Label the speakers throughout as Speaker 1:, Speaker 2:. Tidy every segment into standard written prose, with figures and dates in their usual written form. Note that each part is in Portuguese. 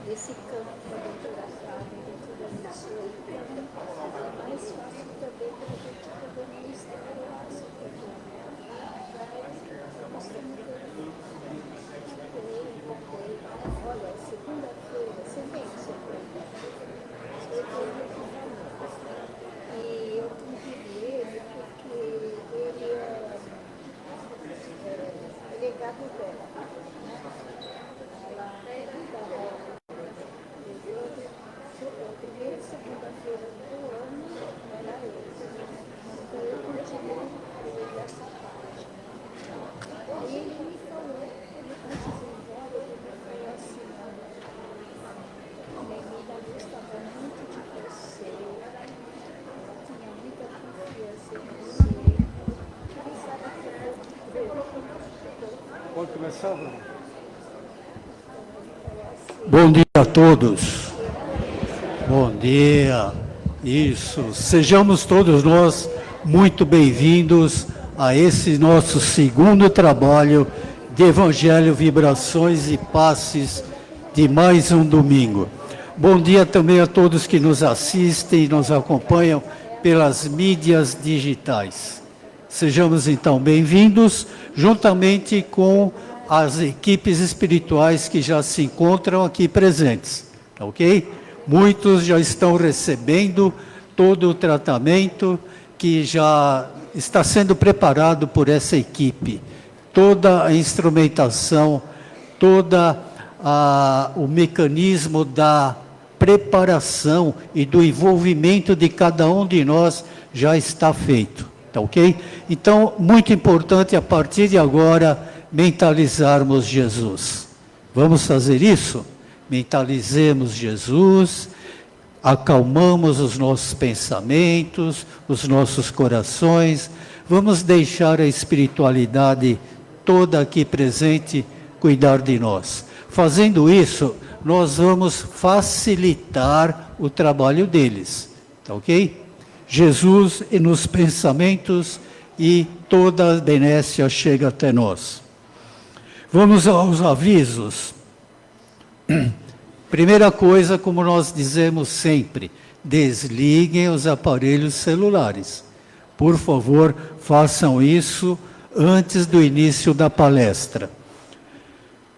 Speaker 1: desse campo dentro da casa, dentro da missão, é mais fácil também para a gente poder ministrar o nosso perdão. Nós estamos olha, segunda-feira, você vem segunda, e eu convido ele porque ele é gado dela. A primeira segunda-feira do ano era ele. Então eu continuo com ele essa parte. Aí ele me falou, antes de ir embora, ele me falou assim, minha amiga gostava muito de você, ela tinha muita confiança em você. Quem sabe que eu
Speaker 2: Pode começar, Bruno? Bom dia a todos. Bom dia. Isso. Sejamos todos nós muito bem-vindos a esse nosso segundo trabalho de Evangelho, Vibrações e Passes de mais um domingo. Bom dia também a todos que nos assistem e nos acompanham pelas mídias digitais. Sejamos então bem-vindos, juntamente com as equipes espirituais que já se encontram aqui presentes, ok? Muitos já estão recebendo todo o tratamento que já está sendo preparado por essa equipe. Toda a instrumentação, o mecanismo da preparação e do envolvimento de cada um de nós já está feito, tá ok? Então, muito importante a partir de agora mentalizarmos Jesus. Vamos fazer isso? Mentalizemos Jesus, acalmamos os nossos pensamentos, os nossos corações, vamos deixar a espiritualidade toda aqui presente cuidar de nós. Fazendo isso, nós vamos facilitar o trabalho deles, tá ok? Jesus nos pensamentos e toda a benécia chega até nós. Vamos aos avisos. Primeira coisa, como nós dizemos sempre, desliguem os aparelhos celulares. Por favor, façam isso antes do início da palestra.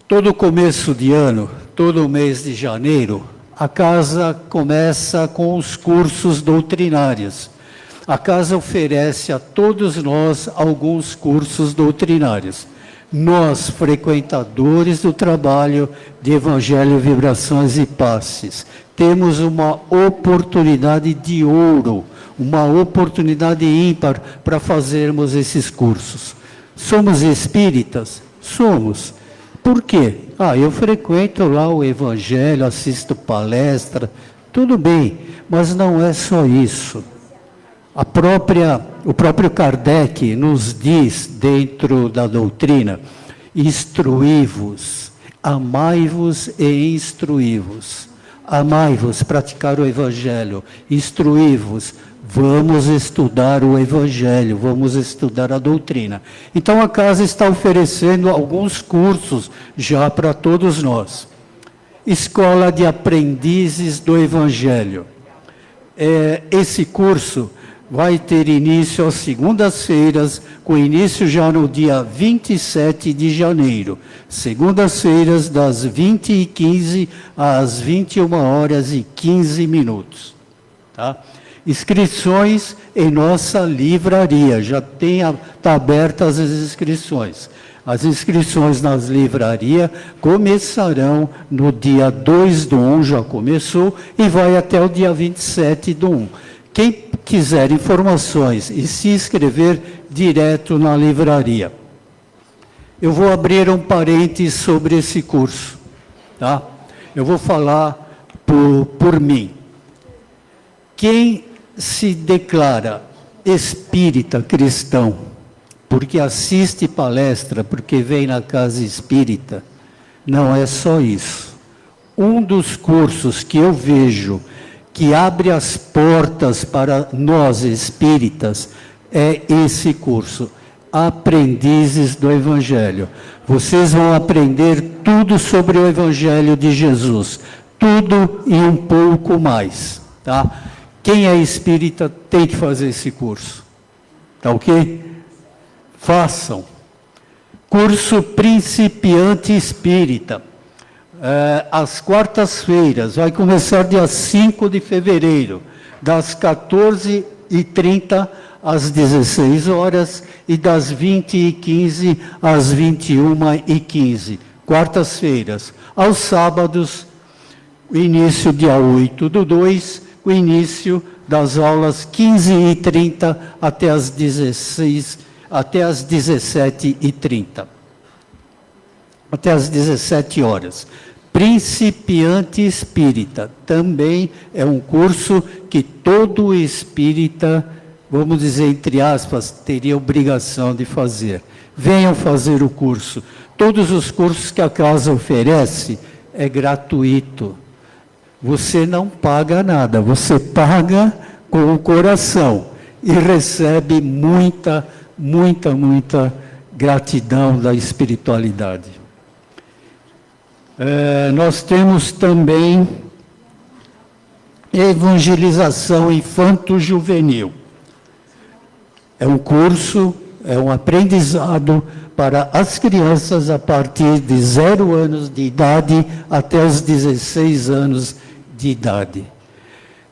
Speaker 2: Todo começo de ano, todo mês de janeiro, a casa começa com os cursos doutrinários. A casa oferece a todos nós alguns cursos doutrinários. Nós, frequentadores do trabalho de Evangelho, Vibrações e Passes, temos uma oportunidade de ouro, uma oportunidade ímpar para fazermos esses cursos. Somos espíritas? Somos. Por quê? Eu frequento lá o Evangelho, assisto palestra, tudo bem, mas não é só isso. O próprio Kardec nos diz, dentro da doutrina, instruí-vos, amai-vos e instruí-vos. Amai-vos, praticar o Evangelho, instruí-vos, vamos estudar o Evangelho, vamos estudar a doutrina. Então a casa está oferecendo alguns cursos já para todos nós. Escola de Aprendizes do Evangelho. Esse curso vai ter início às segundas-feiras, com início já no dia 27 de janeiro. Segundas-feiras, das 20h15 às 21h15. Tá? Inscrições em nossa livraria, já está abertas as inscrições. As inscrições nas livrarias começarão no dia 2/1, já começou, e vai até o dia 27/1. Quem quiser informações e se inscrever direto na livraria. Eu vou abrir um parênteses sobre esse curso, tá? Eu vou falar por mim. Quem se declara espírita cristão, porque assiste palestra, porque vem na casa espírita, não é só isso. Um dos cursos que eu vejo que abre as portas para nós espíritas é esse curso, Aprendizes do Evangelho. Vocês vão aprender tudo sobre o Evangelho de Jesus, tudo e um pouco mais. Tá? Quem é espírita tem que fazer esse curso. Tá ok? Façam. Curso Principiante Espírita. Às quartas-feiras, vai começar dia 5 de fevereiro, das 14h30 às 16 horas e das 20h15 às 21h15. Quartas-feiras. Aos sábados, o início dia 8/2, o início das aulas 15h30 até as 17h30. Até as 17 horas. Principiante Espírita, também é um curso que todo espírita, vamos dizer entre aspas, teria obrigação de fazer. Venham fazer o curso. Todos os cursos que a casa oferece é gratuito. Você não paga nada, você paga com o coração e recebe muita, muita, muita gratidão da espiritualidade. Nós temos também evangelização infanto-juvenil. É um curso, é um aprendizado para as crianças a partir de 0 anos de idade até os 16 anos de idade.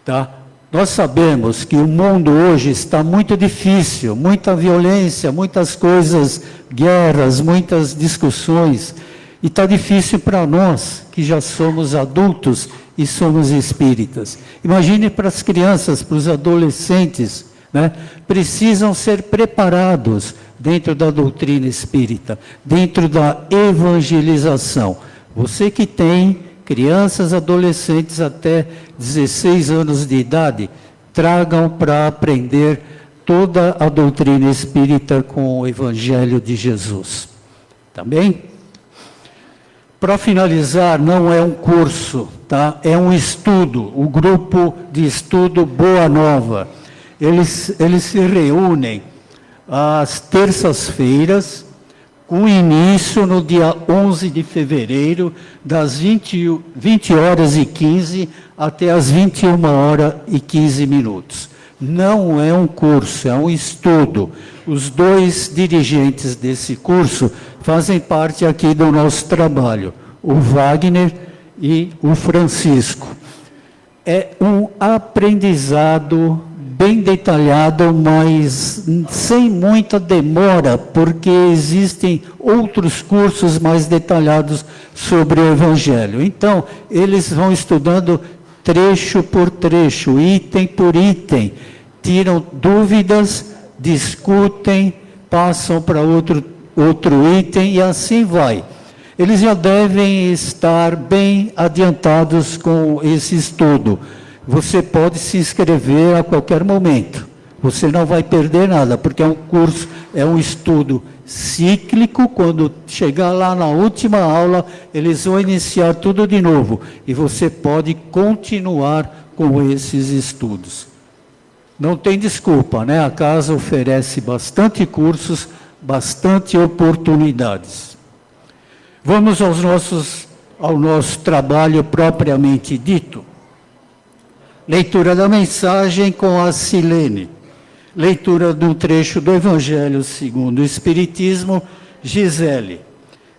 Speaker 2: Tá? Nós sabemos que o mundo hoje está muito difícil, muita violência, muitas coisas, guerras, muitas discussões. E está difícil para nós, que já somos adultos e somos espíritas. Imagine para as crianças, para os adolescentes, né? Precisam ser preparados dentro da doutrina espírita, dentro da evangelização. Você que tem crianças, adolescentes até 16 anos de idade, tragam para aprender toda a doutrina espírita com o Evangelho de Jesus. Tá bem? Para finalizar, não é um curso, tá? É um estudo, o grupo de estudo Boa Nova. Eles se reúnem às terças-feiras, com início no dia 11 de fevereiro, das 20h15 até as 21h15. Não é um curso, é um estudo. Os 2 dirigentes desse curso fazem parte aqui do nosso trabalho, o Wagner e o Francisco. É um aprendizado bem detalhado, mas sem muita demora, porque existem outros cursos mais detalhados sobre o Evangelho. Então, eles vão estudando trecho por trecho, item por item, tiram dúvidas, discutem, passam para outro item e assim vai. Eles já devem estar bem adiantados com esse estudo. Você pode se inscrever a qualquer momento. Você não vai perder nada, porque é um curso, é um estudo cíclico. Quando chegar lá na última aula, eles vão iniciar tudo de novo. E você pode continuar com esses estudos. Não tem desculpa, né? A casa oferece bastante cursos, bastante oportunidades. Vamos ao nosso trabalho propriamente dito. Leitura da mensagem com a Silene. Leitura de um trecho do Evangelho segundo o Espiritismo, Gisele.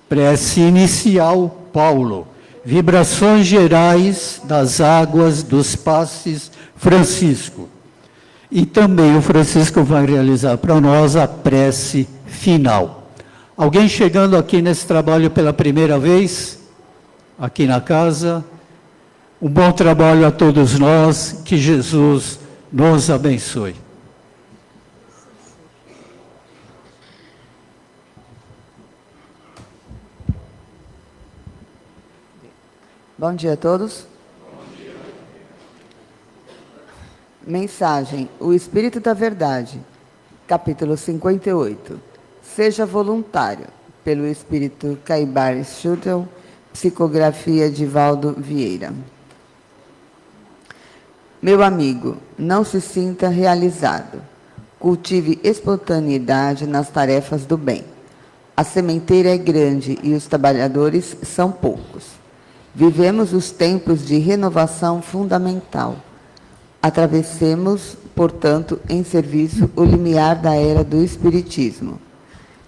Speaker 2: Prece inicial, Paulo. Vibrações gerais das águas dos passes, Francisco. E também o Francisco vai realizar para nós a prece final. Alguém chegando aqui nesse trabalho pela primeira vez? Aqui na casa? Um bom trabalho a todos nós, que Jesus nos abençoe.
Speaker 3: Bom dia a todos. Mensagem: O Espírito da Verdade, capítulo 58. Seja voluntário, pelo Espírito Caibar Schutel, psicografia de Valdo Vieira. Meu amigo, não se sinta realizado. Cultive espontaneidade nas tarefas do bem. A sementeira é grande e os trabalhadores são poucos. Vivemos os tempos de renovação fundamental. Atravessemos, portanto, em serviço o limiar da era do Espiritismo.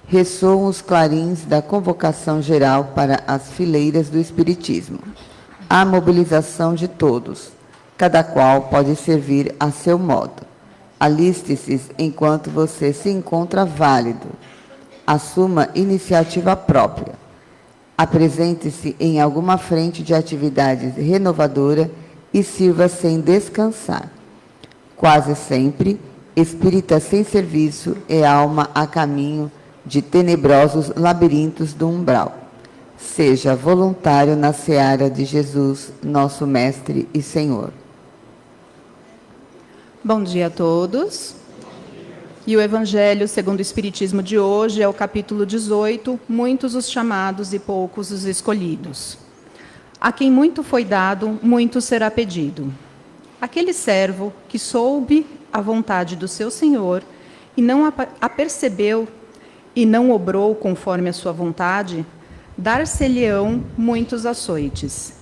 Speaker 3: Ressoam os clarins da convocação geral para as fileiras do Espiritismo. A mobilização de todos, cada qual pode servir a seu modo. Aliste-se enquanto você se encontra válido. Assuma iniciativa própria. Apresente-se em alguma frente de atividade renovadora e sirva sem descansar. Quase sempre, espírita sem serviço é alma a caminho de tenebrosos labirintos do umbral. Seja voluntário na seara de Jesus, nosso Mestre e Senhor.
Speaker 4: Bom dia a todos. E o Evangelho segundo o Espiritismo de hoje é o capítulo 18, muitos os chamados e poucos os escolhidos. A quem muito foi dado, muito será pedido. Aquele servo que soube a vontade do seu Senhor e não a percebeu e não obrou conforme a sua vontade, dar-se-lhe-ão muitos açoites.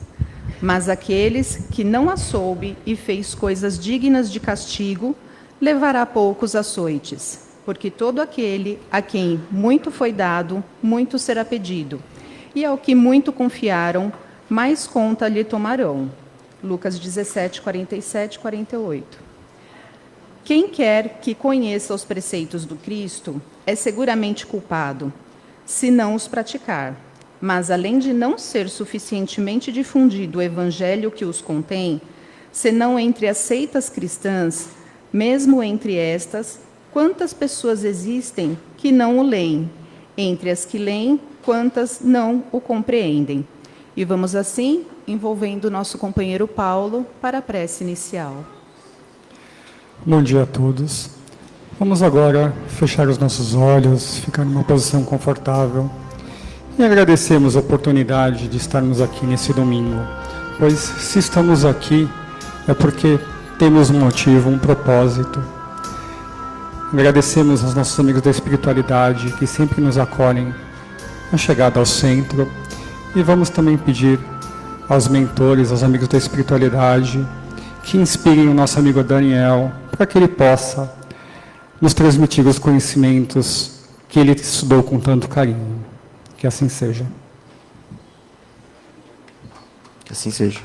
Speaker 4: Mas aqueles que não a soube e fez coisas dignas de castigo, levará poucos açoites, porque todo aquele a quem muito foi dado, muito será pedido, e ao que muito confiaram, mais conta lhe tomarão. Lucas 17, 47 e 48. Quem quer que conheça os preceitos do Cristo é seguramente culpado, se não os praticar. Mas, além de não ser suficientemente difundido o evangelho que os contém, senão entre as seitas cristãs, mesmo entre estas, quantas pessoas existem que não o leem? Entre as que leem, quantas não o compreendem? E vamos assim, envolvendo o nosso companheiro Paulo, para a prece inicial.
Speaker 5: Bom dia a todos. Vamos agora fechar os nossos olhos, ficar numa posição confortável e agradecemos a oportunidade de estarmos aqui nesse domingo, pois se estamos aqui é porque temos um motivo, um propósito. Agradecemos aos nossos amigos da espiritualidade que sempre nos acolhem na chegada ao centro e vamos também pedir aos mentores, aos amigos da espiritualidade que inspirem o nosso amigo Daniel para que ele possa nos transmitir os conhecimentos que ele estudou com tanto carinho. Que assim seja.
Speaker 6: Que assim seja.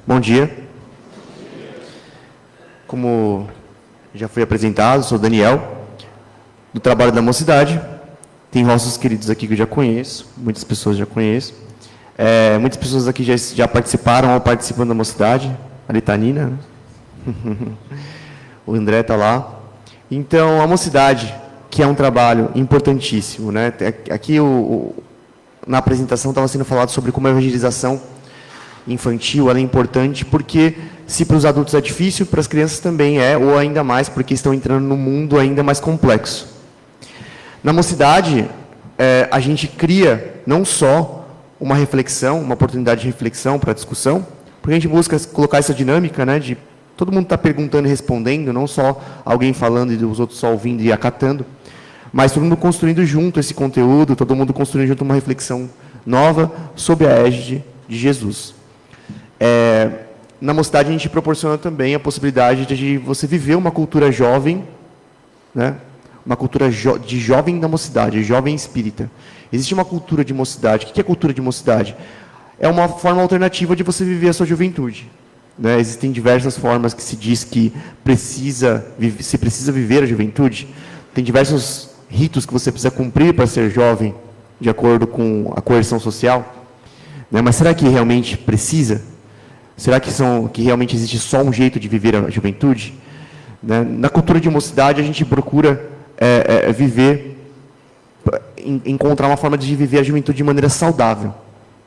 Speaker 6: Bom dia. Como já foi apresentado, sou Daniel, do trabalho da Mocidade. Tem nossos queridos aqui que eu já conheço, muitas pessoas já conheço. Muitas pessoas aqui já participaram ou participam da Mocidade. Ali está a Nina, né? O André está lá. Então, a Mocidade, que é um trabalho importantíssimo, né? Aqui na apresentação estava sendo falado sobre como a evangelização infantil ela é importante, porque se para os adultos é difícil, para as crianças também é, ou ainda mais, porque estão entrando num mundo ainda mais complexo. Na Mocidade, a gente cria não só uma reflexão, uma oportunidade de reflexão para discussão, porque a gente busca colocar essa dinâmica, né, de todo mundo está perguntando e respondendo, não só alguém falando e os outros só ouvindo e acatando, mas todo mundo construindo junto esse conteúdo, todo mundo construindo junto uma reflexão nova sob a égide de Jesus. Na Mocidade a gente proporciona também a possibilidade de você viver uma cultura jovem, né? Uma cultura de jovem da mocidade, jovem espírita. Existe uma cultura de mocidade. O que é cultura de mocidade? É uma forma alternativa de você viver a sua juventude, né? Existem diversas formas que se diz que se precisa viver a juventude. Tem diversos ritos que você precisa cumprir para ser jovem, de acordo com a coerção social, né? Mas será que realmente precisa? Será que realmente existe só um jeito de viver a juventude? Né? Na cultura de mocidade, a gente procura encontrar uma forma de viver a juventude de maneira saudável,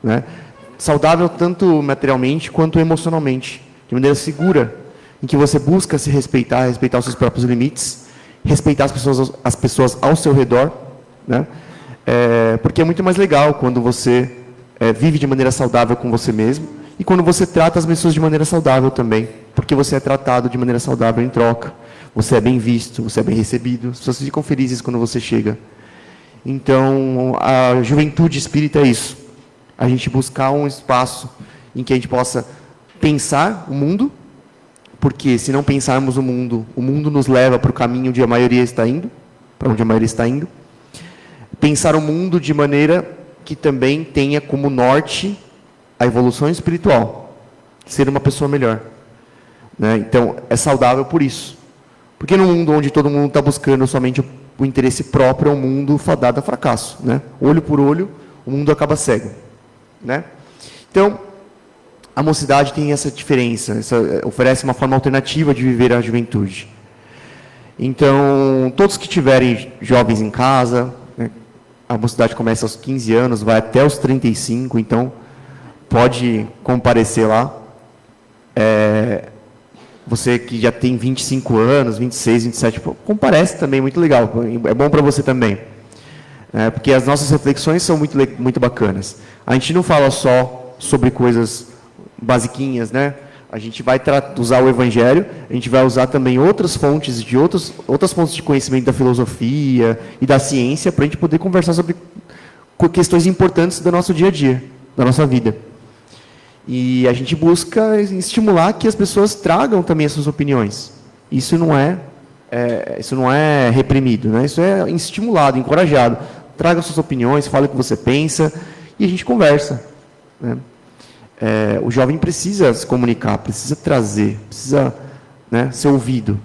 Speaker 6: né? Saudável tanto materialmente quanto emocionalmente, de maneira segura, em que você busca se respeitar os seus próprios limites, respeitar as pessoas ao seu redor, né? Porque é muito mais legal quando você vive de maneira saudável com você mesmo e quando você trata as pessoas de maneira saudável também, porque você é tratado de maneira saudável em troca. Você é bem visto, você é bem recebido, as pessoas ficam felizes quando você chega. Então, a juventude espírita é isso. a gente buscar um espaço em que a gente possa pensar o mundo, porque se não pensarmos o mundo nos leva para o caminho onde a maioria está indo, para onde a maioria está indo. Pensar o mundo de maneira que também tenha como norte a evolução espiritual, ser uma pessoa melhor. Né? Então, é saudável por isso. Porque num mundo onde todo mundo está buscando somente o interesse próprio, é um mundo fadado a fracasso. Né? Olho por olho, o mundo acaba cego. Né? Então, a mocidade tem essa diferença, oferece uma forma alternativa de viver a juventude. Então, todos que tiverem jovens em casa, né, a mocidade começa aos 15 anos, vai até os 35, então pode comparecer lá. Você que já tem 25 anos, 26, 27, comparece também, muito legal, é bom para você também. Porque as nossas reflexões são muito bacanas. A gente não fala só sobre coisas basiquinhas, né? A gente vai usar o Evangelho, a gente vai usar também outras fontes de conhecimento da filosofia e da ciência para a gente poder conversar sobre questões importantes do nosso dia a dia, da nossa vida. E a gente busca estimular que as pessoas tragam também as suas opiniões. Isso não é reprimido, né? Isso é estimulado, encorajado. Traga suas opiniões, fale o que você pensa e a gente conversa, né? O jovem precisa se comunicar, precisa trazer, precisa, né, ser ouvido.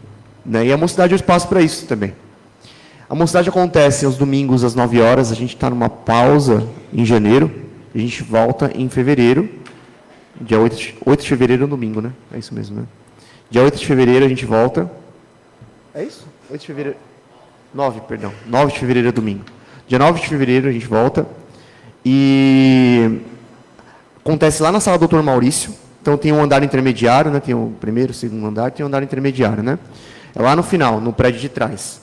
Speaker 6: Né? E a mocidade é o espaço para isso também. A mocidade acontece aos domingos às 9 horas, a gente está numa pausa em janeiro, a gente volta em fevereiro, dia 8 de fevereiro é um domingo, né? É isso mesmo, né? Dia 8 de fevereiro a gente volta. É isso? 8 de fevereiro. 9 de fevereiro é domingo. Dia 9 de fevereiro a gente volta. E acontece lá na sala do Dr. Maurício. Então tem um andar intermediário, né? Tem o primeiro, o segundo andar, tem um andar intermediário, né? É lá no final, no prédio de trás.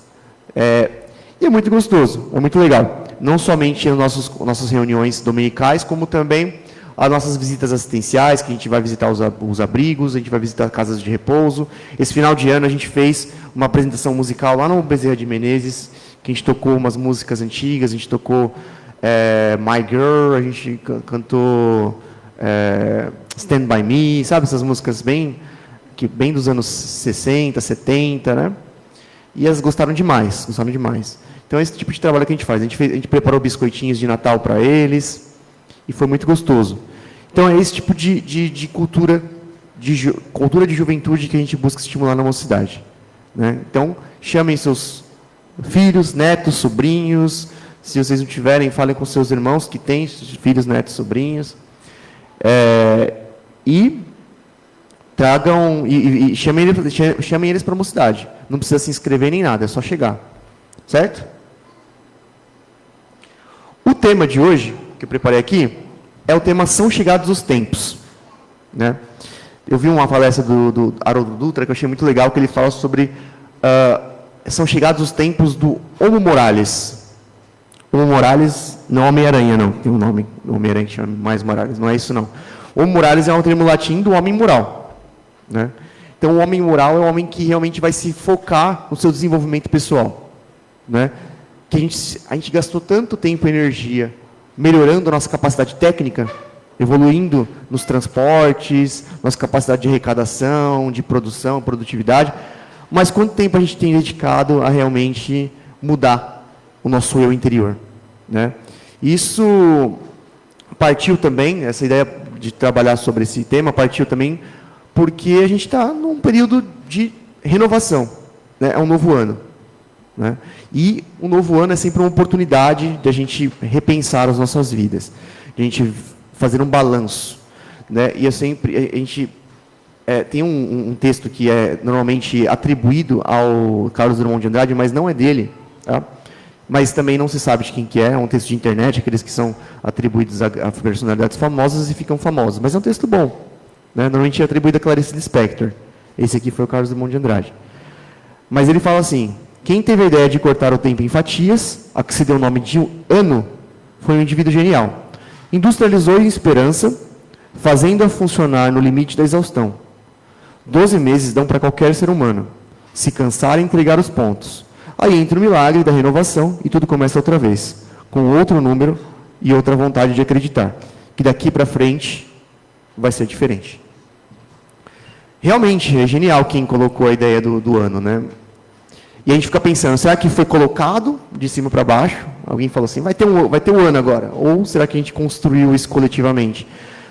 Speaker 6: E é muito gostoso, é muito legal. Não somente as nossas reuniões dominicais, como também as nossas visitas assistenciais, que a gente vai visitar os abrigos, a gente vai visitar casas de repouso. Esse final de ano a gente fez uma apresentação musical lá no Bezerra de Menezes, que a gente tocou umas músicas antigas, a gente tocou My Girl, a gente cantou Stand By Me, sabe, essas músicas bem dos anos 60, 70, né? E elas gostaram demais. Então é esse tipo de trabalho que a gente faz. A gente preparou biscoitinhos de Natal para eles e foi muito gostoso. Então é esse tipo de cultura de juventude que a gente busca estimular na mocidade. Né? Então, chamem seus filhos, netos, sobrinhos. Se vocês não tiverem, falem com seus irmãos que têm filhos, netos, sobrinhos. E tragam e chamem eles para a mocidade. Não precisa se inscrever nem nada, é só chegar. Certo? O tema de hoje, que eu preparei aqui, é o tema São Chegados os Tempos. Né? Eu vi uma palestra do Haroldo Dutra, que eu achei muito legal, que ele fala sobre são chegados os tempos do Homo Morales. Homo Morales, não Homem-Aranha, não. Tem um nome, Homem-Aranha que chama mais Morales, não é isso não. Homo Morales é um termo latim do homem moral. Né? Então, o homem moral é um homem que realmente vai se focar no seu desenvolvimento pessoal. Né? Que a gente gastou tanto tempo e energia melhorando a nossa capacidade técnica, evoluindo nos transportes, nossa capacidade de arrecadação, de produção, produtividade, mas quanto tempo a gente tem dedicado a realmente mudar o nosso eu interior? Né? Isso partiu também, essa ideia de trabalhar sobre esse tema, partiu também porque a gente está num período de renovação, né? É um novo ano. Né? E o novo ano é sempre uma oportunidade de a gente repensar as nossas vidas, de a gente fazer um balanço. Né? E a gente tem um texto que é normalmente atribuído ao Carlos Drummond de Andrade, mas não é dele. Tá? Mas também não se sabe de quem que é um texto de internet, aqueles que são atribuídos a personalidades famosas e ficam famosos. Mas é um texto bom. Né? Normalmente é atribuído a Clarice Lispector. Esse aqui foi o Carlos Drummond de Andrade. Mas ele fala assim: quem teve a ideia de cortar o tempo em fatias, a que se deu o nome de ano, foi um indivíduo genial. Industrializou em esperança, fazendo-a funcionar no limite da exaustão. 12 meses dão para qualquer ser humano. Se cansar e entregar os pontos. Aí entra o milagre da renovação e tudo começa outra vez, com outro número e outra vontade de acreditar. que daqui para frente vai ser diferente. Realmente, é genial quem colocou a ideia do ano, né? E a gente fica pensando, será que foi colocado de cima para baixo? Alguém falou assim, vai ter um ano agora. Ou será que a gente construiu isso coletivamente?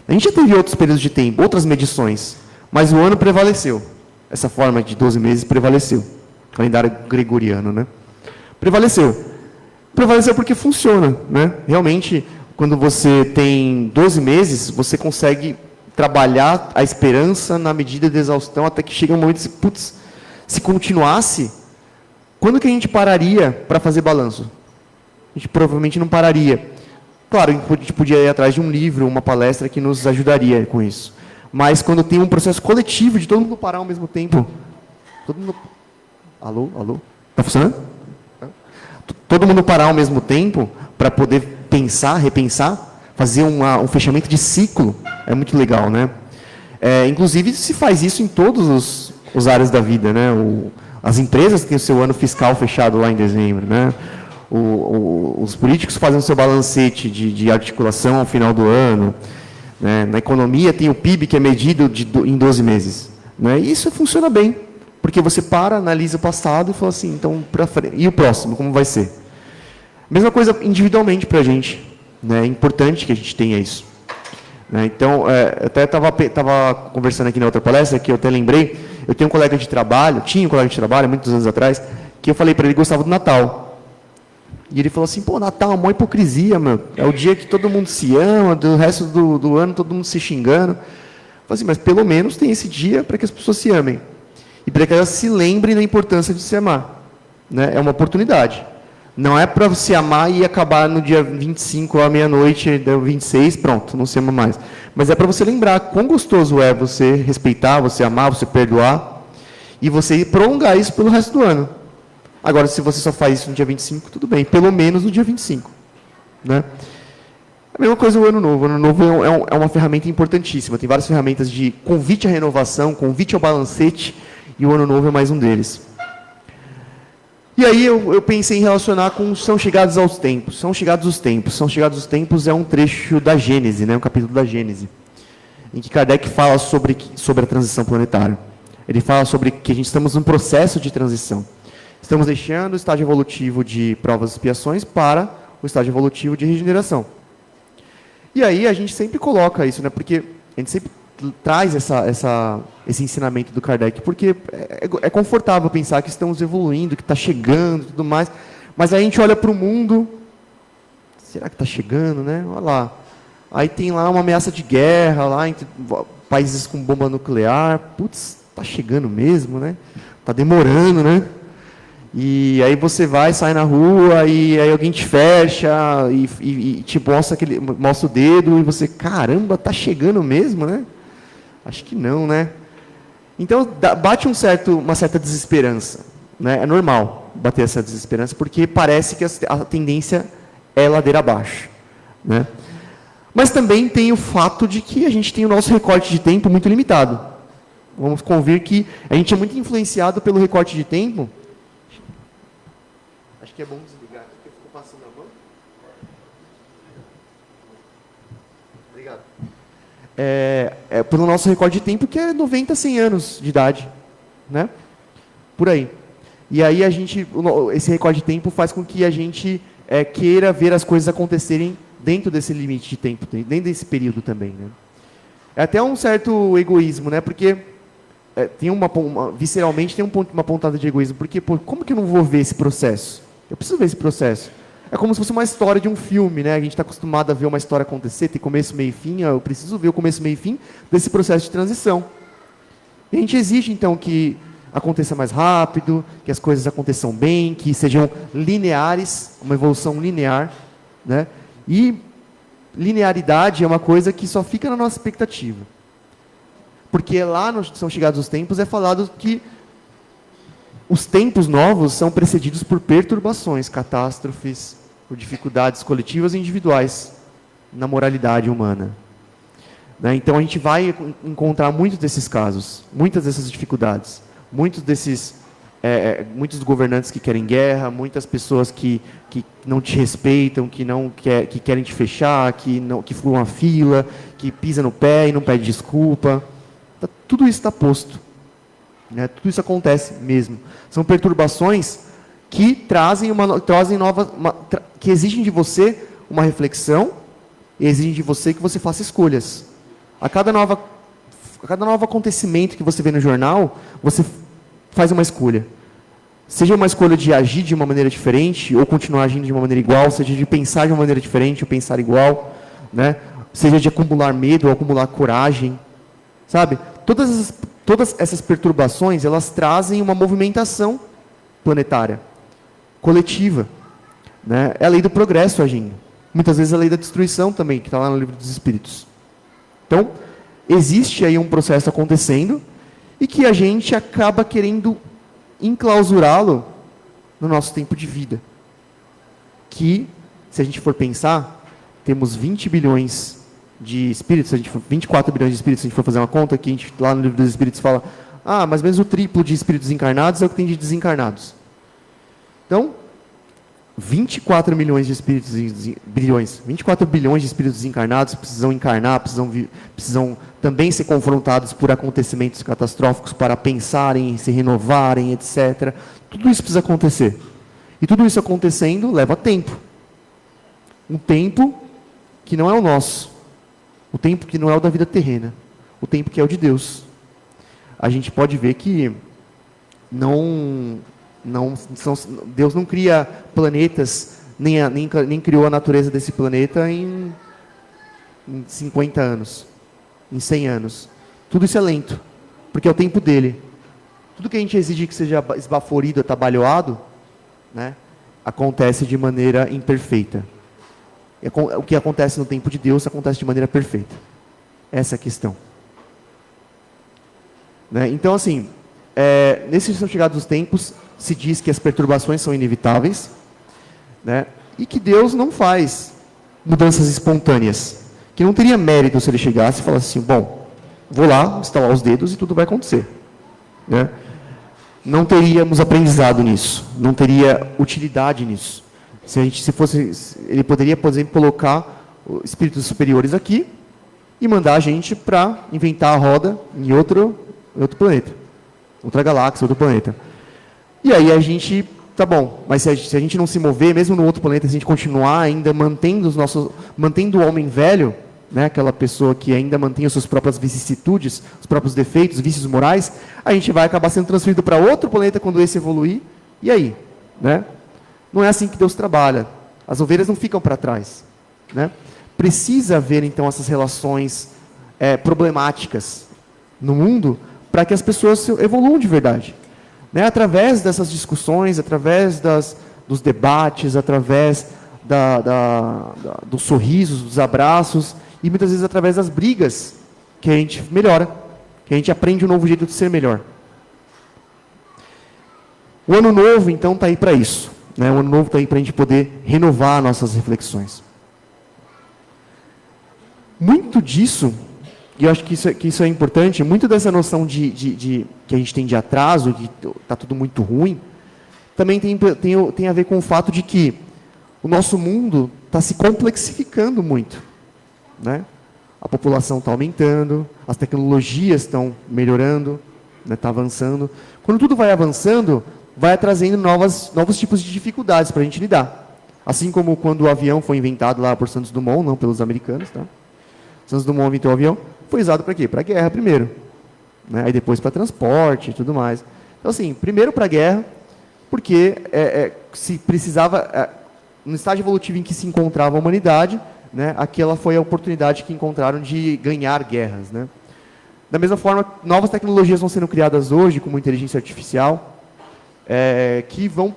Speaker 6: A gente já teve outros períodos de tempo, outras medições, mas o ano prevaleceu. Essa forma de 12 meses prevaleceu. Calendário gregoriano, né? Prevaleceu. Prevaleceu porque funciona, né? Realmente, quando você tem 12 meses, você consegue trabalhar a esperança na medida de exaustão até que chega um momento de, putz, se continuasse, quando que a gente pararia para fazer balanço? A gente provavelmente não pararia. Claro, a gente podia ir atrás de um livro, uma palestra que nos ajudaria com isso. Mas quando tem um processo coletivo de todo mundo parar ao mesmo tempo, todo mundo... Alô? Alô? Está funcionando? Todo mundo parar ao mesmo tempo para poder pensar, repensar, fazer um fechamento de ciclo, é muito legal, né? Inclusive, se faz isso em todas as áreas da vida, né? As empresas têm o seu ano fiscal fechado lá em dezembro, né? Os políticos fazem o seu balancete de articulação ao final do ano, né? Na economia tem o PIB que é medido em 12 meses, né? E isso funciona bem, porque você analisa o passado e fala assim, então, e o próximo, como vai ser? Mesma coisa individualmente para a gente, né? É importante que a gente tenha isso, né? Então, eu até estava conversando aqui na outra palestra, que eu até lembrei, eu tinha um colega de trabalho, muitos anos atrás, que eu falei para ele que gostava do Natal. E ele falou assim, pô, Natal é uma hipocrisia, meu. É o dia que todo mundo se ama, do resto do ano todo mundo se xingando. Eu falei assim, mas pelo menos tem esse dia para que as pessoas se amem. E para que elas se lembrem da importância de se amar, né? É uma oportunidade. Não é para você amar e acabar no dia 25 à meia-noite, 26, pronto, não se ama mais. Mas é para você lembrar quão gostoso é você respeitar, você amar, você perdoar, e você prolongar isso pelo resto do ano. Agora, se você só faz isso no dia 25, tudo bem, pelo menos no dia 25. Né? A mesma coisa o Ano Novo. O Ano Novo é uma ferramenta importantíssima. Tem várias ferramentas de convite à renovação, convite ao balancete, e o Ano Novo é mais um deles. E aí eu pensei em relacionar com São Chegados aos Tempos. São Chegados os Tempos. São Chegados os Tempos é um trecho da Gênese, né? Um capítulo da Gênese, em que Kardec fala sobre a transição planetária. Ele fala sobre que a gente estamos num processo de transição. Estamos deixando o estágio evolutivo de provas e expiações para o estágio evolutivo de regeneração. E aí a gente sempre coloca isso, né? Porque a gente sempre traz esse ensinamento do Kardec, porque é confortável pensar que estamos evoluindo, que está chegando e tudo mais, mas aí a gente olha para o mundo, será que está chegando, né? Olha lá. Aí tem lá uma ameaça de guerra, lá entre países com bomba nuclear, putz, está chegando mesmo, né? Está demorando, né? E aí você sai na rua, e aí alguém te fecha, e te mostra o dedo, e você, caramba, está chegando mesmo, né? Acho que não, né? Então, bate uma certa desesperança, né? É normal bater essa desesperança, porque parece que a tendência é ladeira abaixo, né? Mas também tem o fato de que a gente tem o nosso recorte de tempo muito limitado. Vamos convir que a gente é muito influenciado pelo recorte de tempo. Acho que é bom desligar aqui, porque eu fico passando a mão. Obrigado. Pelo nosso recorde de tempo, que é 90, 100 anos de idade, né? Por aí. E aí esse recorde de tempo faz com que a gente queira ver as coisas acontecerem dentro desse limite de tempo, dentro desse período também, né? É até um certo egoísmo, né? Porque tem visceralmente tem uma pontada de egoísmo, porque como que eu não vou ver esse processo? Eu preciso ver esse processo. É como se fosse uma história de um filme, né? A gente está acostumado a ver uma história acontecer, tem começo, meio e fim. Eu preciso ver o começo, meio e fim desse processo de transição. E a gente exige, então, que aconteça mais rápido, que as coisas aconteçam bem, que sejam lineares, uma evolução linear, né? E linearidade é uma coisa que só fica na nossa expectativa. Porque lá no São Chegados os Tempos é falado que os tempos novos são precedidos por perturbações, catástrofes, por dificuldades coletivas e individuais na moralidade humana. Né? Então a gente vai encontrar muitos desses casos, muitas dessas dificuldades, muitos desses muitos governantes que querem guerra, muitas pessoas que não te respeitam, que querem te fechar, que furam a fila, que pisam no pé e não pede desculpa. Tudo isso está posto. Né? Tudo isso acontece mesmo. São perturbações que que exigem de você uma reflexão e exigem de você que você faça escolhas. A cada novo acontecimento que você vê no jornal, você faz uma escolha. Seja uma escolha de agir de uma maneira diferente, ou continuar agindo de uma maneira igual, seja de pensar de uma maneira diferente, ou pensar igual, né? Seja de acumular medo ou acumular coragem. Sabe? Todas essas perturbações, elas trazem uma movimentação planetária, coletiva. Né? É a lei do progresso agindo. Muitas vezes a lei da destruição também, que está lá no Livro dos Espíritos. Então, existe aí um processo acontecendo e que a gente acaba querendo enclausurá-lo no nosso tempo de vida. Que, se a gente for pensar, temos 20 bilhões de espíritos, 24 bilhões de espíritos, se a gente for fazer uma conta, que a gente, lá no Livro dos Espíritos fala, mais ou menos o triplo de espíritos encarnados é o que tem de desencarnados. Então, 24 bilhões de espíritos desencarnados precisam encarnar, precisam também ser confrontados por acontecimentos catastróficos para pensarem, se renovarem, etc. Tudo isso precisa acontecer. E tudo isso acontecendo leva tempo. Um tempo que não é o nosso. O tempo que não é o da vida terrena. O tempo que é o de Deus. A gente pode ver que Deus não cria planetas, nem criou a natureza desse planeta em 50 anos, em 100 anos. Tudo isso é lento, porque é o tempo dele. Tudo que a gente exige que seja esbaforido, atabalhoado, né, acontece de maneira imperfeita. O que acontece no tempo de Deus acontece de maneira perfeita. Essa é a questão. Né? Então, assim, nesses chegados os tempos, se diz que as perturbações são inevitáveis, né? E que Deus não faz mudanças espontâneas, que não teria mérito se ele chegasse e falasse assim, bom, vou lá, estalar os dedos e tudo vai acontecer. Né? Não teríamos aprendizado nisso, não teria utilidade nisso. Ele poderia, por exemplo, colocar espíritos superiores aqui e mandar a gente para inventar a roda em outro planeta, outra galáxia, outro planeta. E aí a gente, tá bom, mas se a gente não se mover, mesmo no outro planeta, se a gente continuar ainda mantendo o homem velho, né, aquela pessoa que ainda mantém as suas próprias vicissitudes, os próprios defeitos, vícios morais, a gente vai acabar sendo transferido para outro planeta quando esse evoluir, e aí? Né? Não é assim que Deus trabalha. As ovelhas não ficam para trás. Né? Precisa haver, então, essas relações problemáticas no mundo para que as pessoas evoluam de verdade. Né? Através dessas discussões, através dos debates, através dos sorrisos, dos abraços, e muitas vezes através das brigas, que a gente melhora, que a gente aprende um novo jeito de ser melhor. O ano novo, então, está aí para isso. Né? O ano novo está aí para a gente poder renovar nossas reflexões. Muito disso, e eu acho que isso é importante, muito dessa noção que a gente tem de atraso, que está tudo muito ruim, também tem a ver com o fato de que o nosso mundo está se complexificando muito. Né? A população está aumentando, as tecnologias estão melhorando, está avançando. Quando tudo vai avançando, vai trazendo novos tipos de dificuldades para a gente lidar. Assim como quando o avião foi inventado lá por Santos Dumont, não pelos americanos. Tá? Santos Dumont inventou o avião, foi usado para quê? Para guerra primeiro. Né? Aí depois para transporte e tudo mais. Então, assim, primeiro para guerra, porque se precisava, no estágio evolutivo em que se encontrava a humanidade, né, aquela foi a oportunidade que encontraram de ganhar guerras. Né? Da mesma forma, novas tecnologias vão sendo criadas hoje, como inteligência artificial, que vão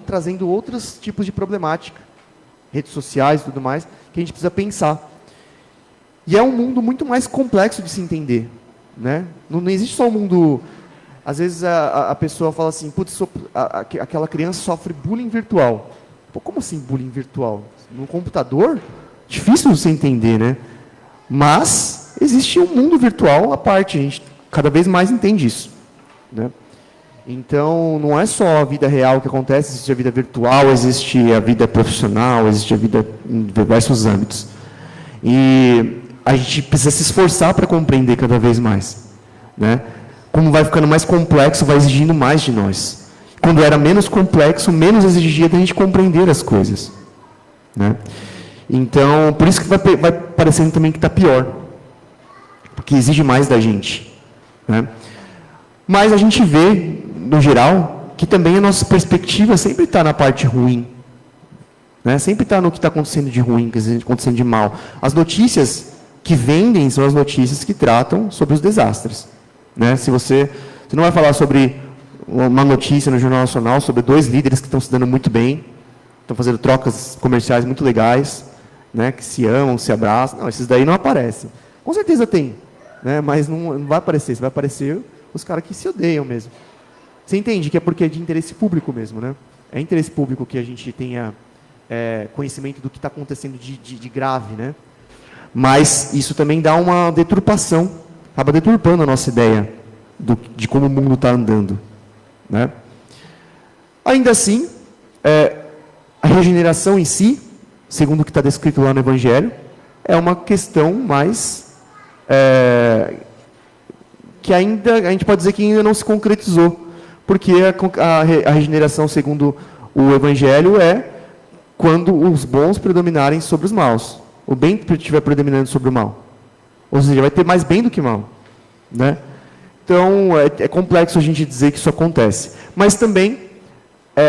Speaker 6: trazendo outros tipos de problemática, redes sociais e tudo mais, que a gente precisa pensar. E é um mundo muito mais complexo de se entender. Né? Não existe só um mundo... Às vezes a pessoa fala assim, putz, aquela criança sofre bullying virtual. Pô, como assim bullying virtual? No computador? Difícil você entender, né? Mas existe um mundo virtual à parte, a gente cada vez mais entende isso. Né? Então, não é só a vida real que acontece, existe a vida virtual, existe a vida profissional, existe a vida em diversos âmbitos. E a gente precisa se esforçar para compreender cada vez mais, né? Como vai ficando mais complexo, vai exigindo mais de nós. Quando era menos complexo, menos exigia da gente compreender as coisas, né? Então, por isso que vai parecendo também que está pior, porque exige mais da gente, né? Mas a gente vê, no geral, que também a nossa perspectiva sempre está na parte ruim, né? Sempre está no que está acontecendo de ruim, que está acontecendo de mal. As notícias que vendem são as notícias que tratam sobre os desastres, né? Você não vai falar sobre uma notícia no Jornal Nacional sobre 2 líderes que estão se dando muito bem, estão fazendo trocas comerciais muito legais, né? Que se amam, se abraçam. Não, esses daí não aparecem. Com certeza tem, né? Mas não vai aparecer. Vai aparecer os caras que se odeiam mesmo. Você entende que é porque é de interesse público mesmo, né? É interesse público que a gente tenha conhecimento do que está acontecendo de grave, né? Mas isso também dá uma deturpação, acaba deturpando a nossa ideia de como o mundo está andando, né? Ainda assim, a regeneração em si, segundo o que está descrito lá no Evangelho, é uma questão mais que ainda, a gente pode dizer que ainda não se concretizou, porque a regeneração, segundo o Evangelho, é quando os bons predominarem sobre os maus, o bem estiver predominando sobre o mal, ou seja, vai ter mais bem do que mal, né? Então, é complexo a gente dizer que isso acontece, mas também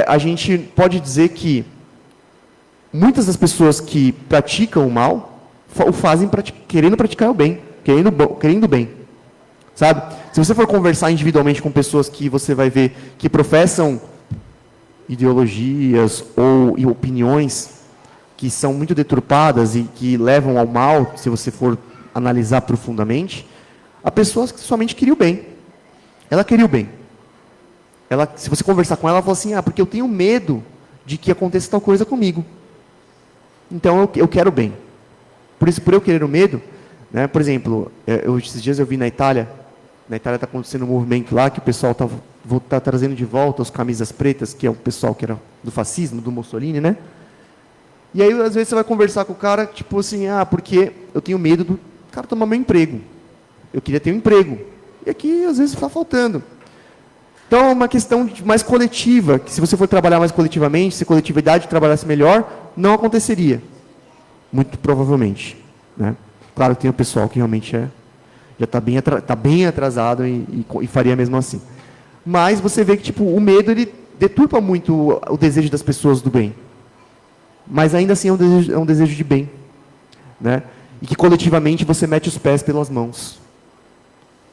Speaker 6: a gente pode dizer que muitas das pessoas que praticam o mal o fazem querendo praticar o bem, querendo o bem. Sabe? Se você for conversar individualmente com pessoas que você vai ver que professam ideologias ou opiniões que são muito deturpadas e que levam ao mal, se você for analisar profundamente, a pessoa que somente queria o bem. Ela queria o bem. Se você conversar com ela, ela fala assim, porque eu tenho medo de que aconteça tal coisa comigo. Então, eu quero o bem. Por isso, por eu querer o medo, né, por exemplo, esses dias eu vi na Itália está acontecendo um movimento lá que o pessoal está trazendo de volta os camisas pretas, que é o pessoal que era do fascismo, do Mussolini, né? E aí, às vezes, você vai conversar com o cara, tipo assim, porque eu tenho medo do cara tomar meu emprego. Eu queria ter um emprego. E aqui, às vezes, está faltando. Então, é uma questão mais coletiva, que se você for trabalhar mais coletivamente, se a coletividade trabalhasse melhor, não aconteceria. Muito provavelmente, né? Claro que tem o pessoal que realmente já está bem atrasado e faria mesmo assim. Mas você vê que tipo, o medo ele deturpa muito o desejo das pessoas do bem. Mas ainda assim é um desejo de bem, né? E que coletivamente você mete os pés pelas mãos.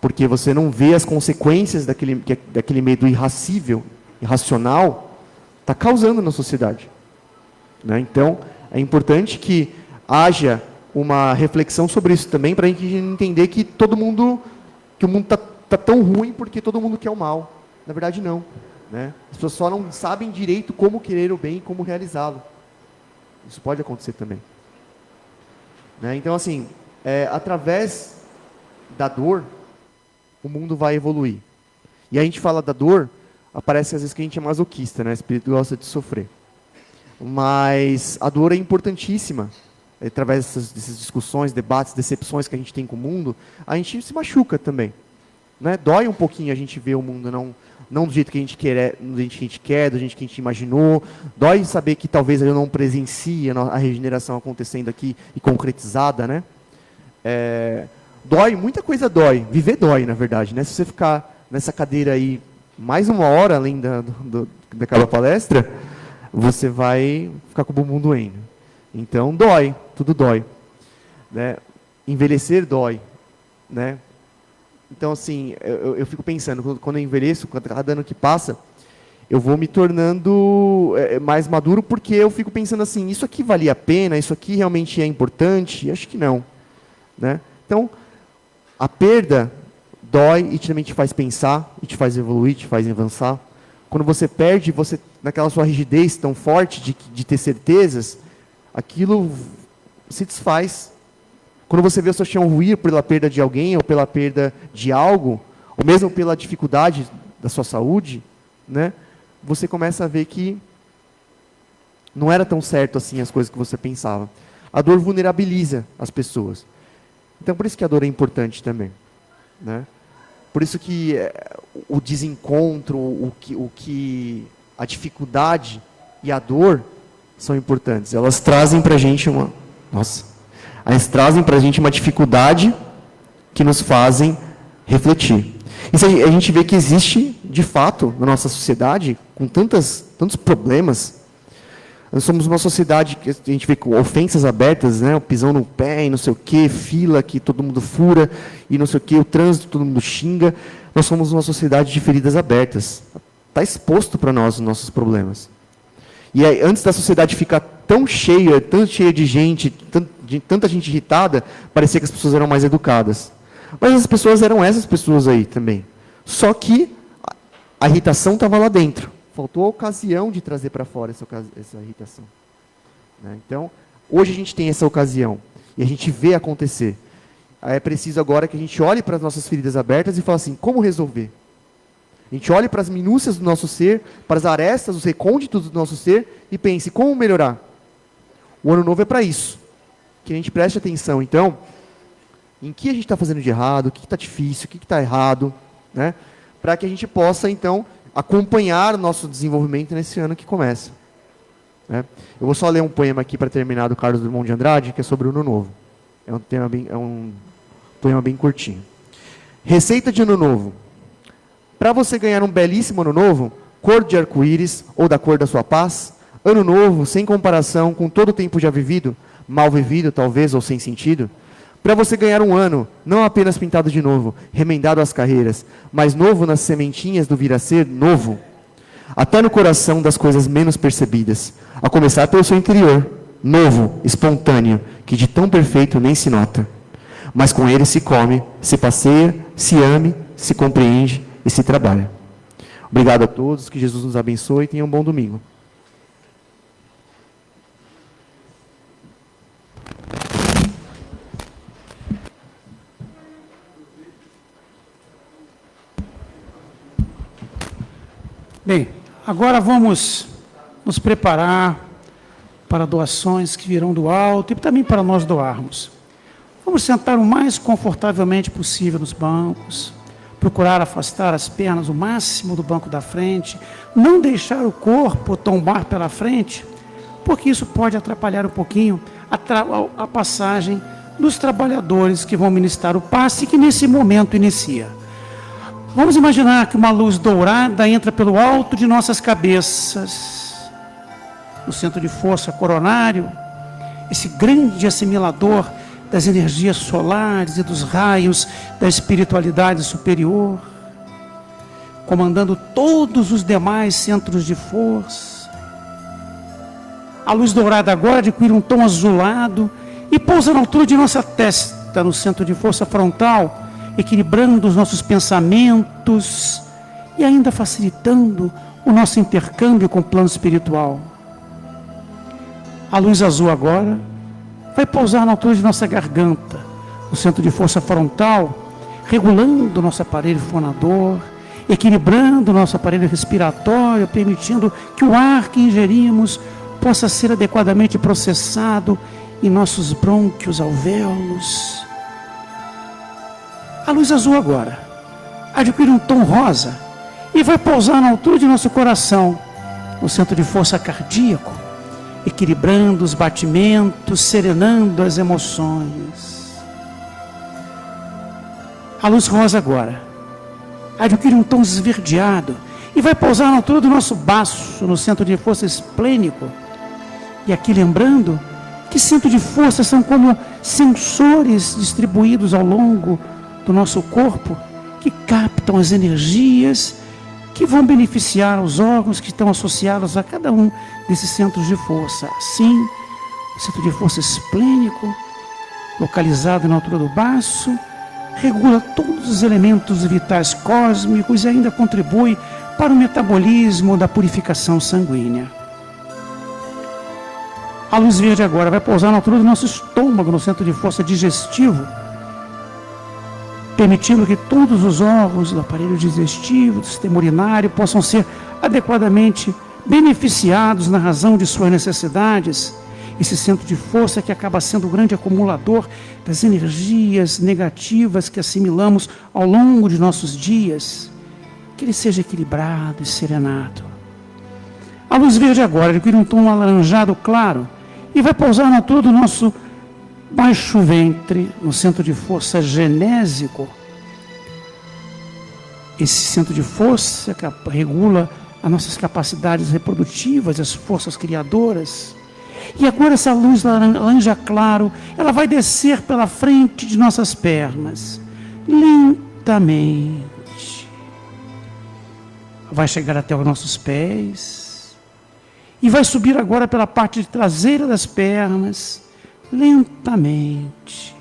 Speaker 6: Porque você não vê as consequências daquele medo irracional, está causando na sociedade, né? Então, é importante que haja uma reflexão sobre isso também, para a gente entender que que o mundo está tão ruim porque todo mundo quer o mal. Na verdade, não, né? As pessoas só não sabem direito como querer o bem e como realizá-lo. Isso pode acontecer também, né? Então, assim, através da dor, o mundo vai evoluir. E a gente fala da dor, aparece às vezes que a gente é masoquista, né? O espírito gosta de sofrer. Mas a dor é importantíssima. Através dessas discussões, debates, decepções que a gente tem com o mundo, a gente se machuca também, né? Dói um pouquinho a gente ver o mundo não do jeito que a gente quer, do jeito que a gente quer, do jeito que a gente imaginou. Dói saber que talvez eu não presencie a regeneração acontecendo aqui e concretizada, né? Dói, muita coisa dói. Viver dói, na verdade, né? Se você ficar nessa cadeira aí mais uma hora além daquela palestra, você vai ficar com o bumbum doendo. Então, dói, tudo dói, né? Envelhecer dói, né? Então, assim, eu fico pensando, quando eu envelheço, cada ano que passa, eu vou me tornando mais maduro, porque eu fico pensando assim, isso aqui valia a pena, isso aqui realmente é importante? Acho que não, né? Então, a perda dói e também te faz pensar, e te faz evoluir, te faz avançar. Quando você perde, você naquela sua rigidez tão forte de ter certezas, aquilo se desfaz. Quando você vê o seu chão ruir pela perda de alguém, ou pela perda de algo, ou mesmo pela dificuldade da sua saúde, né, você começa a ver que não era tão certo assim as coisas que você pensava. A dor vulnerabiliza as pessoas. Então, por isso que a dor é importante também, né? Por isso que o desencontro, a dificuldade e a dor são importantes. Elas trazem para a gente elas trazem para a gente uma dificuldade que nos fazem refletir. E a gente vê que existe, de fato, na nossa sociedade, com tantos problemas. Nós somos uma sociedade que a gente vê com ofensas abertas, né? O pisão no pé e não sei o quê, fila que todo mundo fura e não sei o quê, o trânsito todo mundo xinga. Nós somos uma sociedade de feridas abertas. Está exposto para nós os nossos problemas. E aí, antes da sociedade ficar tão cheia de gente, de tanta gente irritada, parecia que as pessoas eram mais educadas. Mas as pessoas eram essas pessoas aí também. Só que a irritação estava lá dentro. Faltou a ocasião de trazer para fora essa irritação. Né? Então, hoje a gente tem essa ocasião. E a gente vê acontecer. Aí é preciso agora que a gente olhe para as nossas feridas abertas e fale assim, como resolver? A gente olhe para as minúcias do nosso ser, para as arestas, os recônditos do nosso ser e pense, como melhorar? O ano novo é para isso. Que a gente preste atenção, então, em que a gente está fazendo de errado, o que está difícil, o que está errado, né? Para que a gente possa, então, acompanhar o nosso desenvolvimento nesse ano que começa. Né? Eu vou só ler um poema aqui para terminar do Carlos Drummond de Andrade, que é sobre o Ano Novo. É um poema bem curtinho. Receita de Ano Novo. Para você ganhar um belíssimo Ano Novo, cor de arco-íris ou da cor da sua paz, Ano Novo, sem comparação com todo o tempo já vivido, mal vivido talvez ou sem sentido, para você ganhar um ano, não apenas pintado de novo, remendado às carreiras, mas novo nas sementinhas do vir a ser novo, até no coração das coisas menos percebidas, a começar pelo seu interior, novo, espontâneo, que de tão perfeito nem se nota. Mas com ele se come, se passeia, se ame, se compreende e se trabalha. Obrigado a todos, que Jesus nos abençoe e tenham um bom domingo.
Speaker 7: Bem, agora vamos nos preparar para doações que virão do alto e também para nós doarmos. Vamos sentar o mais confortavelmente possível nos bancos, procurar afastar as pernas o máximo do banco da frente, não deixar o corpo tombar pela frente, porque isso pode atrapalhar um pouquinho a passagem dos trabalhadores que vão ministrar o passe que nesse momento inicia. Vamos imaginar que uma luz dourada entra pelo alto de nossas cabeças, no centro de força coronário, esse grande assimilador das energias solares e dos raios da espiritualidade superior, comandando todos os demais centros de força. A luz dourada agora adquire um tom azulado e pousa na altura de nossa testa, no centro de força frontal, equilibrando os nossos pensamentos e ainda facilitando o nosso intercâmbio com o plano espiritual. A luz azul agora vai pousar na altura de nossa garganta, no centro de força frontal, regulando o nosso aparelho fonador, equilibrando o nosso aparelho respiratório, permitindo que o ar que ingerimos possa ser adequadamente processado em nossos brônquios, alvéolos. A luz azul agora adquire um tom rosa e vai pousar na altura de nosso coração, no centro de força cardíaco, equilibrando os batimentos, serenando as emoções. A luz rosa agora adquire um tom esverdeado e vai pousar na altura do nosso baço, no centro de força esplênico. E aqui lembrando que centros de força são como sensores distribuídos ao longo do nosso corpo, que captam as energias que vão beneficiar os órgãos que estão associados a cada um desses centros de força. Assim, o centro de força esplênico, localizado na altura do baço, regula todos os elementos vitais cósmicos e ainda contribui para o metabolismo da purificação sanguínea. A luz verde agora vai pousar na altura do nosso estômago, no centro de força digestivo, permitindo que todos os órgãos do aparelho digestivo, do sistema urinário, possam ser adequadamente beneficiados na razão de suas necessidades. Esse centro de força que acaba sendo o grande acumulador das energias negativas que assimilamos ao longo de nossos dias, que ele seja equilibrado e serenado. A luz verde agora adquire um tom alaranjado claro e vai pousar na altura do nosso baixo ventre, no centro de força genésico. Esse centro de força que regula as nossas capacidades reprodutivas, as forças criadoras. E agora essa luz laranja claro, ela vai descer pela frente de nossas pernas, lentamente. Vai chegar até os nossos pés. E vai subir agora pela parte traseira das pernas, lentamente.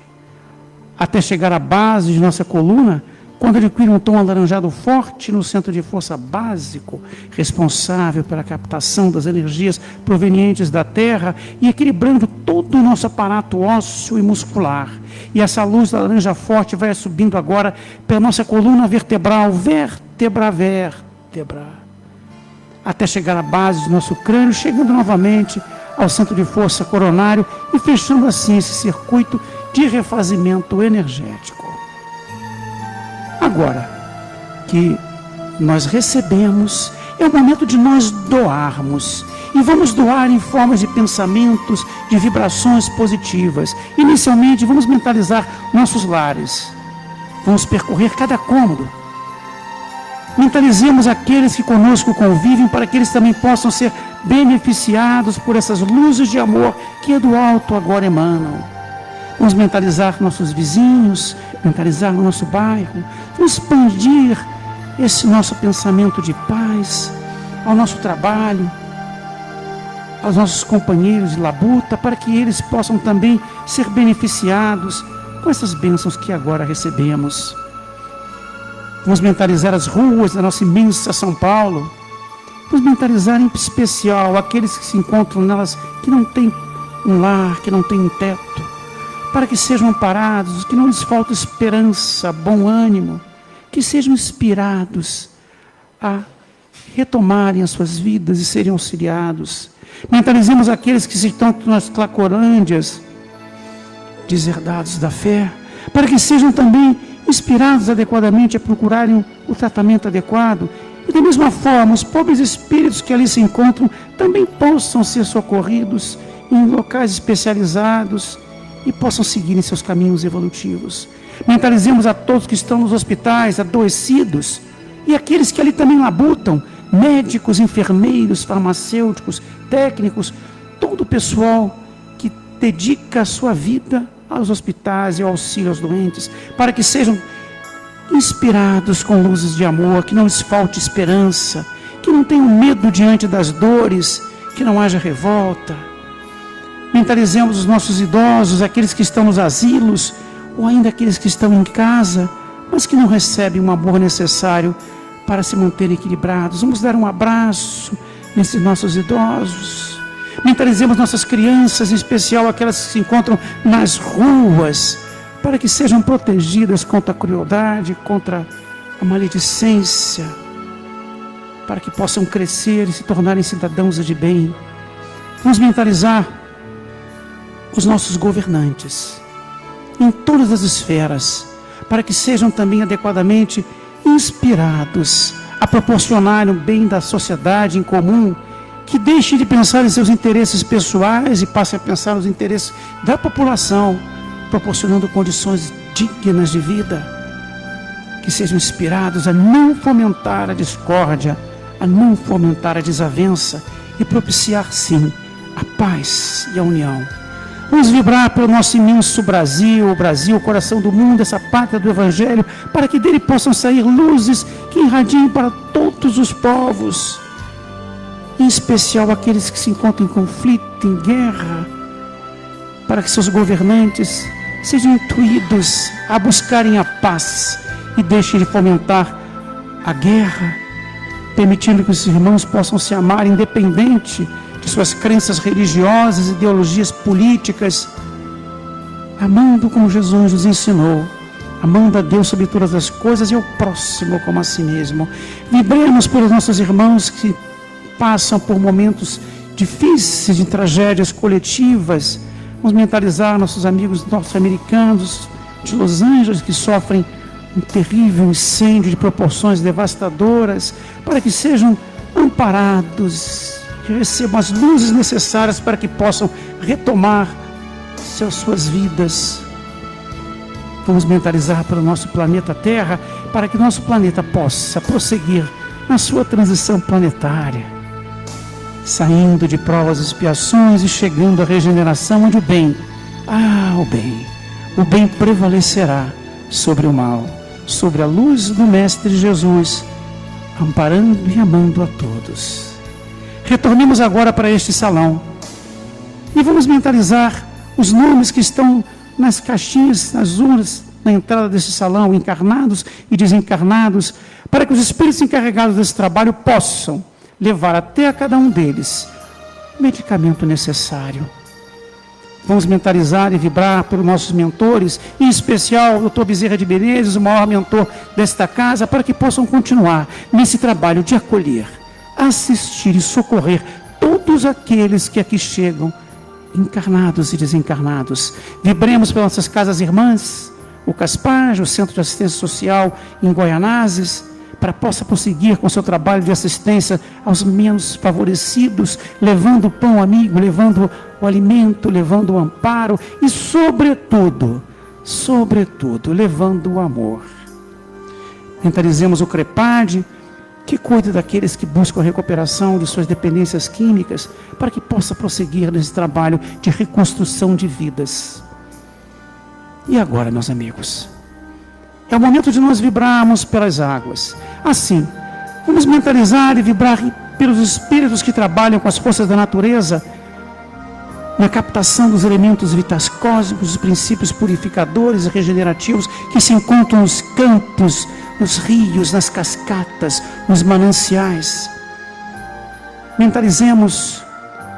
Speaker 7: Até chegar à base de nossa coluna, quando adquire um tom alaranjado forte no centro de força básico, responsável pela captação das energias provenientes da Terra e equilibrando todo o nosso aparato ósseo e muscular. E essa luz laranja forte vai subindo agora pela nossa coluna vertebral, vértebra a vértebra, até chegar à base do nosso crânio, chegando novamente ao centro de força coronário e fechando assim esse circuito de refazimento energético. Agora que nós recebemos, é o momento de nós doarmos. E vamos doar em formas de pensamentos, de vibrações positivas. Inicialmente, vamos mentalizar nossos lares. Vamos percorrer cada cômodo. Mentalizemos aqueles que conosco convivem para que eles também possam ser beneficiados por essas luzes de amor que do alto agora emanam. Vamos mentalizar nossos vizinhos, mentalizar o nosso bairro, vamos expandir esse nosso pensamento de paz ao nosso trabalho, aos nossos companheiros de labuta, para que eles possam também ser beneficiados com essas bênçãos que agora recebemos. Vamos mentalizar as ruas da nossa imensa São Paulo, vamos mentalizar em especial aqueles que se encontram nelas que não têm um lar, que não têm um teto, para que sejam amparados, que não lhes falte esperança, bom ânimo, que sejam inspirados a retomarem as suas vidas e serem auxiliados. Mentalizemos aqueles que estão nas clacorândias, deserdados da fé, para que sejam também inspirados adequadamente a procurarem o tratamento adequado. E da mesma forma, os pobres espíritos que ali se encontram também possam ser socorridos em locais especializados e possam seguir em seus caminhos evolutivos. Mentalizemos a todos que estão nos hospitais, adoecidos, e aqueles que ali também labutam, médicos, enfermeiros, farmacêuticos, técnicos, todo o pessoal que dedica a sua vida aos hospitais e ao auxílio aos doentes, para que sejam inspirados com luzes de amor, que não lhes falte esperança, que não tenham medo diante das dores, que não haja revolta. Mentalizemos os nossos idosos, aqueles que estão nos asilos, ou ainda aqueles que estão em casa, mas que não recebem o amor necessário para se manterem equilibrados. Vamos dar um abraço nesses nossos idosos. Mentalizemos nossas crianças, em especial aquelas que se encontram nas ruas, para que sejam protegidas contra a crueldade, contra a maledicência, para que possam crescer e se tornarem cidadãos de bem. Vamos mentalizar os nossos governantes, em todas as esferas, para que sejam também adequadamente inspirados a proporcionarem o bem da sociedade em comum, que deixem de pensar em seus interesses pessoais e passem a pensar nos interesses da população, proporcionando condições dignas de vida, que sejam inspirados a não fomentar a discórdia, a não fomentar a desavença e propiciar, sim, a paz e a união. Vamos vibrar pelo nosso imenso Brasil, o Brasil, o coração do mundo, essa pátria do Evangelho, para que dele possam sair luzes que irradiem para todos os povos, em especial aqueles que se encontram em conflito, em guerra, para que seus governantes sejam intuídos a buscarem a paz e deixem de fomentar a guerra, permitindo que os irmãos possam se amar independente de suas crenças religiosas, ideologias políticas, amando como Jesus nos ensinou, amando a Deus sobre todas as coisas e ao próximo como a si mesmo. Vibremos pelos nossos irmãos que passam por momentos difíceis, de tragédias coletivas. Vamos mentalizar nossos amigos norte-americanos de Los Angeles que sofrem um terrível incêndio de proporções devastadoras, para que sejam amparados, que recebam as luzes necessárias para que possam retomar suas vidas. Vamos mentalizar pelo nosso planeta Terra, para que nosso planeta possa prosseguir na sua transição planetária, saindo de provas e expiações e chegando à regeneração, onde o bem prevalecerá sobre o mal, sobre a luz do Mestre Jesus, amparando e amando a todos. Retornemos agora para este salão e vamos mentalizar os nomes que estão nas caixinhas, nas urnas, na entrada desse salão, encarnados e desencarnados, para que os espíritos encarregados desse trabalho possam levar até a cada um deles o medicamento necessário. Vamos mentalizar e vibrar pelos nossos mentores, em especial o Dr. Bezerra de Menezes, o maior mentor desta casa, para que possam continuar nesse trabalho de acolher, assistir e socorrer todos aqueles que aqui chegam, encarnados e desencarnados. Vibremos pelas nossas casas irmãs, o CASPAG, o Centro de Assistência Social em Goianazes, para que possa prosseguir com seu trabalho de assistência aos menos favorecidos, levando o pão amigo, levando o alimento, levando o amparo e, sobretudo, levando o amor. Mentalizemos o CREPAD, que cuide daqueles que buscam a recuperação de suas dependências químicas, para que possa prosseguir nesse trabalho de reconstrução de vidas. E agora, meus amigos, é o momento de nós vibrarmos pelas águas. Assim, vamos mentalizar e vibrar pelos espíritos que trabalham com as forças da natureza, na captação dos elementos vitais cósmicos, os princípios purificadores e regenerativos que se encontram nos campos, nos rios, nas cascatas, nos mananciais. Mentalizemos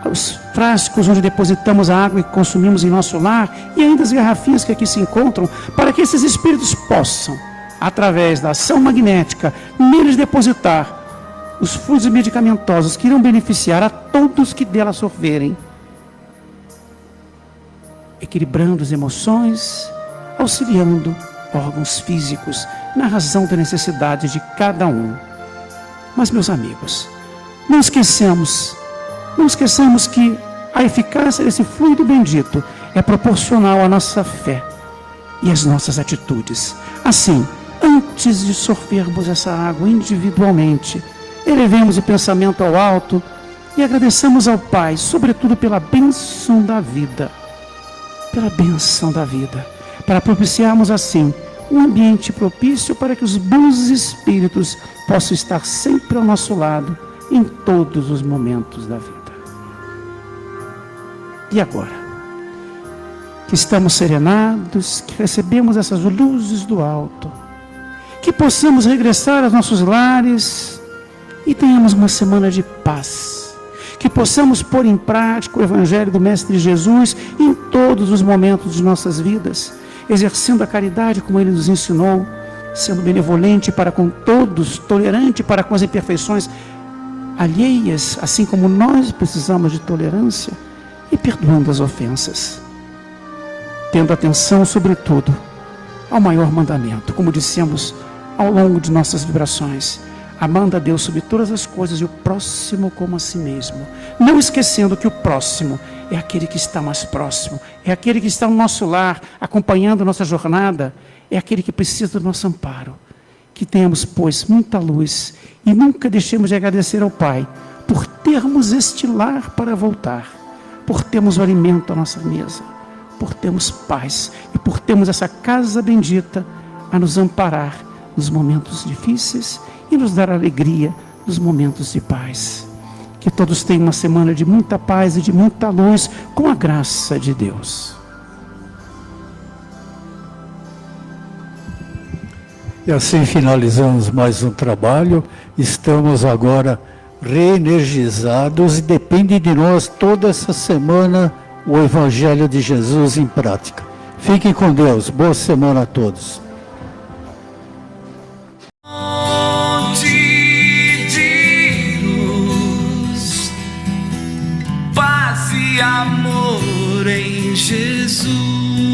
Speaker 7: os frascos onde depositamos a água que consumimos em nosso lar e ainda as garrafinhas que aqui se encontram, para que esses espíritos possam, através da ação magnética, neles depositar os fluidos medicamentosos que irão beneficiar a todos que dela sorverem, equilibrando as emoções, auxiliando órgãos físicos na razão da necessidade de cada um. Mas, meus amigos, não esqueçamos que a eficácia desse fluido bendito é proporcional à nossa fé e às nossas atitudes. Assim, antes de sorvermos essa água individualmente, elevemos o pensamento ao alto e agradeçamos ao Pai, sobretudo pela bênção da vida, para propiciarmos assim um ambiente propício para que os bons espíritos possam estar sempre ao nosso lado em todos os momentos da vida. E agora, que estamos serenados, que recebemos essas luzes do alto, que possamos regressar aos nossos lares e tenhamos uma semana de paz, que possamos pôr em prática o Evangelho do Mestre Jesus em todos os momentos de nossas vidas, exercendo a caridade como Ele nos ensinou, sendo benevolente para com todos, tolerante para com as imperfeições alheias, assim como nós precisamos de tolerância, e perdoando as ofensas, tendo atenção, sobretudo, ao maior mandamento, como dissemos ao longo de nossas vibrações, amando a Deus sobre todas as coisas e o próximo como a si mesmo, não esquecendo que o próximo é aquele que está mais próximo, é aquele que está no nosso lar, acompanhando nossa jornada, é aquele que precisa do nosso amparo. Que tenhamos, pois, muita luz e nunca deixemos de agradecer ao Pai por termos este lar para voltar, por termos o alimento à nossa mesa, por termos paz e por termos essa casa bendita a nos amparar nos momentos difíceis e nos dar alegria nos momentos de paz. Que todos tenham uma semana de muita paz e de muita luz, com a graça de Deus.
Speaker 2: E assim finalizamos mais um trabalho. Estamos agora reenergizados e depende de nós toda essa semana o Evangelho de Jesus em prática. Fiquem com Deus. Boa semana a todos.
Speaker 8: amor em Jesus.